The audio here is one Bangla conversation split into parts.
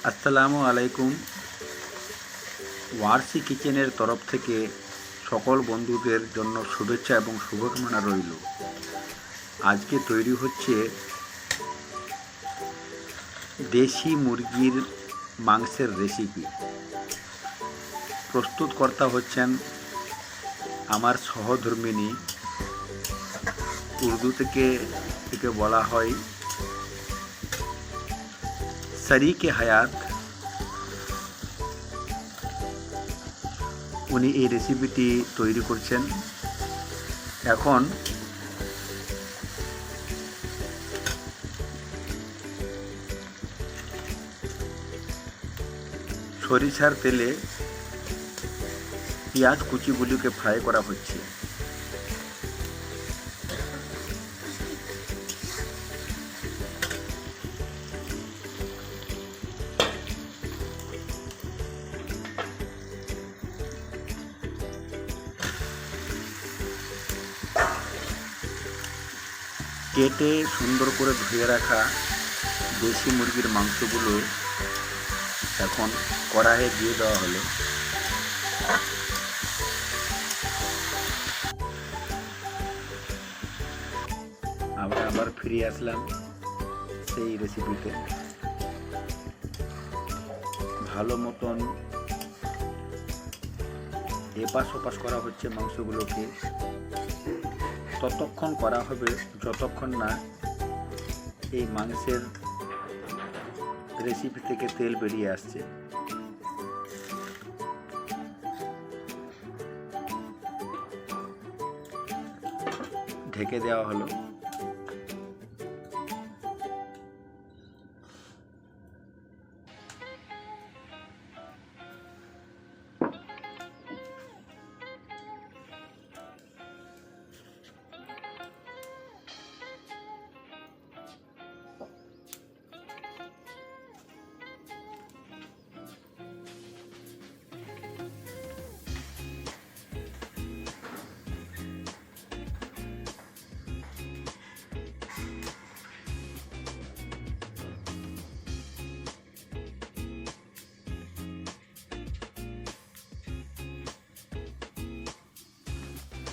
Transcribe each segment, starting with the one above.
আসসালামু আলাইকুম। ওয়ারসি কিচেনের তরফ থেকে সকল বন্ধুদের জন্য শুভেচ্ছা এবং শুভকামনা রইল। আজকে তৈরি হচ্ছে দেশি মুরগির মাংসের রেসিপি। প্রস্তুতকর্তা হচ্ছেন আমার সহধর্মিণী। উর্দু থেকে একে বলা হয় শরীকে হায়াত। উনি এই রেসিপিটি তৈরি করছেন। এখন সরিষার তেলে পেঁয়াজ কুচিগুলিকে ফ্রাই করা হচ্ছে। কেটে সুন্দর করে ধুয়ে রাখা দেশি মুরগির মাংসগুলো এখন কড়াইয়ে দিয়ে দেওয়া হলো। আমরা আবার ফিরে আসলাম সেই রেসিপিতে। ভালো মতন এপাশ ওপাশ করা হচ্ছে মাংসগুলোকে। ততক্ষণ করা হবে যতক্ষণ না এই মাংসের রেসিপি থেকে তেল বেরিয়ে আসছে। ঢেকে দেওয়া হলো।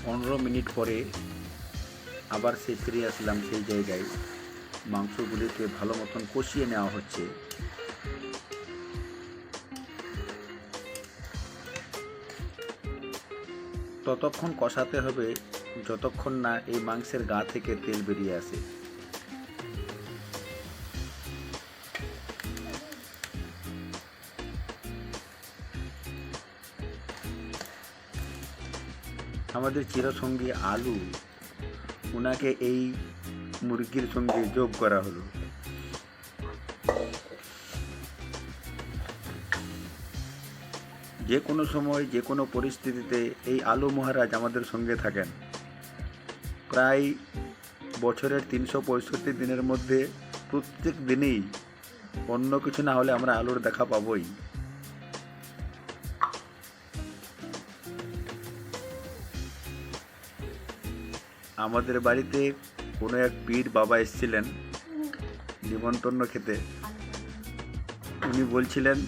পনেরো মিনিট পরে আবার ফিরে আসলাম সেই জায়গায়। মাংসগুলিকে ভালো মতন কষিয়ে নেওয়া হচ্ছে। ততক্ষণ কষাতে হবে যতক্ষণ না এই মাংসের গা থেকে তেল বেরিয়ে আসে। আমাদের চিরসঙ্গী আলু, ওনাকে এই মুরগির সঙ্গে যোগ করা হলো। যে কোনো সময় যে কোনো পরিস্থিতিতে এই আলু মহারাজ আমাদের সঙ্গে থাকেন। প্রায় বছরের 365 দিনের মধ্যে প্রত্যেক দিনেই অন্য কিছু না হলে আমরা আলুর দেখা পাবই। আমাদের বাড়িতে কোনো এক পীর বাবা এসেছিলেন निमंत्रण खेते। उन्हीं बोलছিলেন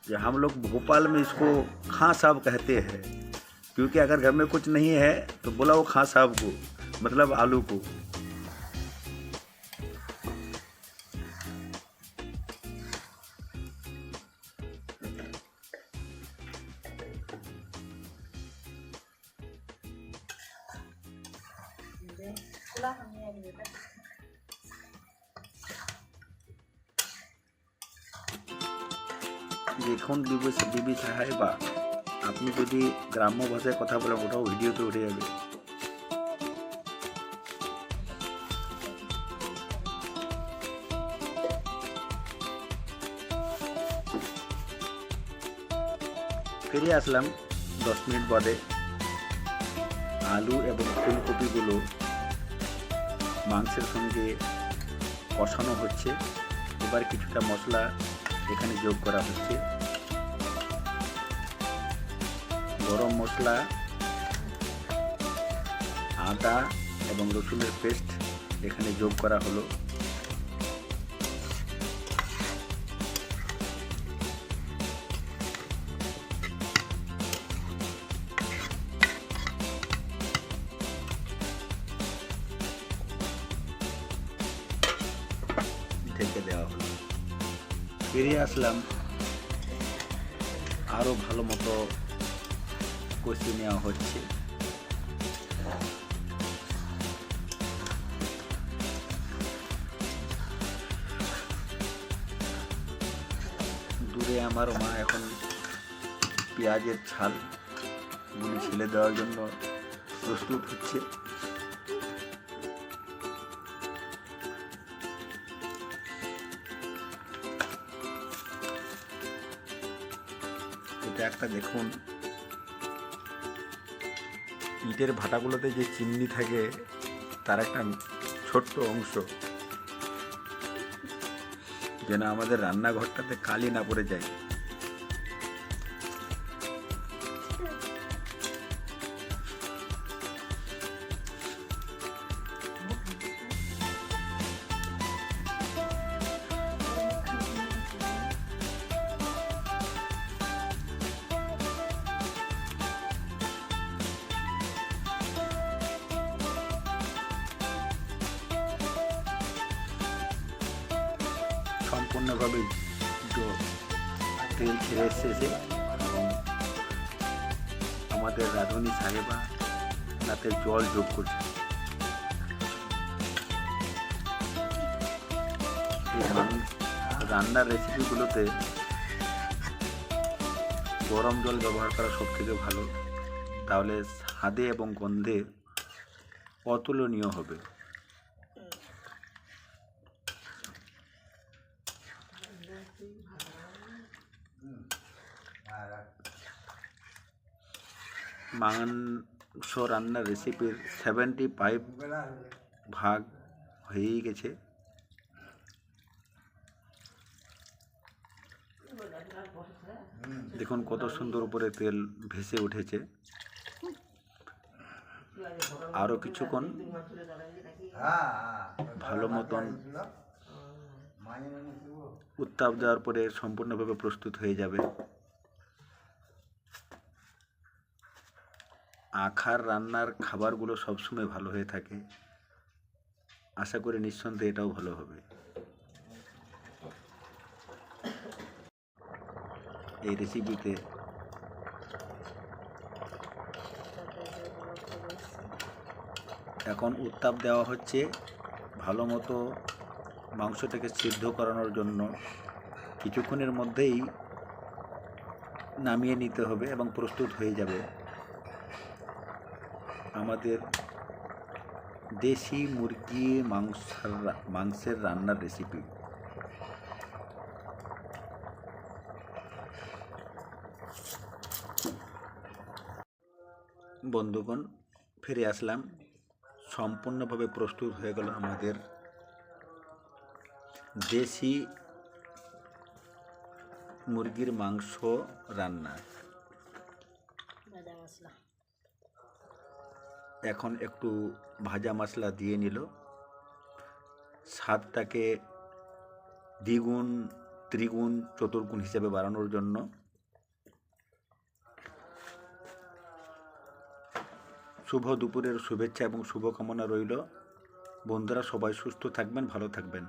कि हम लोग भोपाल में इसको खां साहब कहते हैं, क्योंकि अगर घर में कुछ नहीं है तो बुलाओ खां साहब को, मतलब आलू को। দেখুন বিবি সাহেবা, আপনি যদি গ্রাম্য ভাষায় কথা বলেন ওটাও ভিডিওতে উঠে যাবে। ফিরে আসলাম 10 মিনিট বাদে। আলু এবং ফুলকপিগুলো মাংসের সঙ্গে কষানো হচ্ছে। এবার কিছুটা মশলা এখানে যোগ করা হচ্ছে। গরম মশলা, আদা এবং রসুনের পেস্ট এখানে যোগ করা হলো। দেওয়া হলো। ফিরে আসলাম, আরও ভালো মতো কষিয়ে নেওয়া হচ্ছে। দূরে আমার মা এখন পেঁয়াজের ছালগুলি ছেলে দেওয়ার জন্য প্রস্তুত হচ্ছে। এটা একটা দেখুন, ইটের ভাটাগুলোতে যে চিমনি থাকে তার একটা ছোট্ট অংশ, যেন আমাদের রান্নাঘরটাতে কালি না পড়ে যায়। সম্পূর্ণভাবে তেল ছেড়ে এসেছে এবং আমাদের রাঁধুনি সাহেবা তাতে জল যোগ করছে। এই রান্নার রেসিপিগুলোতে গরম জল ব্যবহার করা সব থেকে ভালো, তাহলে স্বাদে এবং গন্ধে অতুলনীয় হবে। মাংস রান্নার রেসিপির 75% হয়েই গেছে। দেখুন কত সুন্দর উপরে তেল ভেসে উঠেছে। আরও কিছুক্ষণ ভালো মতন উত্তাপ দেওয়ার পরে সম্পূর্ণভাবে প্রস্তুত হয়ে যাবে। আখার রান্নার খাবারগুলো সবসময় ভালো হয়ে থাকে, আশা করি নিঃসন্দেহে এটাও ভালো হবে। এই রেসিপিতে এখন উত্তাপ দেওয়া হচ্ছে ভালো মতো মাংসটাকে সিদ্ধ করানোর জন্য। কিছুক্ষণের মধ্যেই নামিয়ে নিতে হবে এবং প্রস্তুত হয়ে যাবে আমাদের দেশি মুরগি মাংসের রান্নার রেসিপি। বন্ধুগণ, ফিরে আসলাম, সম্পূর্ণভাবে প্রস্তুত হয়ে গেল আমাদের দেশি মুরগির মাংস রান্না। এখন একটু ভাজা মশলা দিয়ে নিল, স্বাদটাকে দ্বিগুণ ত্রিগুণ চতুর্গুণ হিসেবে বাড়ানোর জন্য। শুভ দুপুরের শুভেচ্ছা এবং শুভকামনা রইল। বন্ধুরা সবাই সুস্থ থাকবেন, ভালো থাকবেন।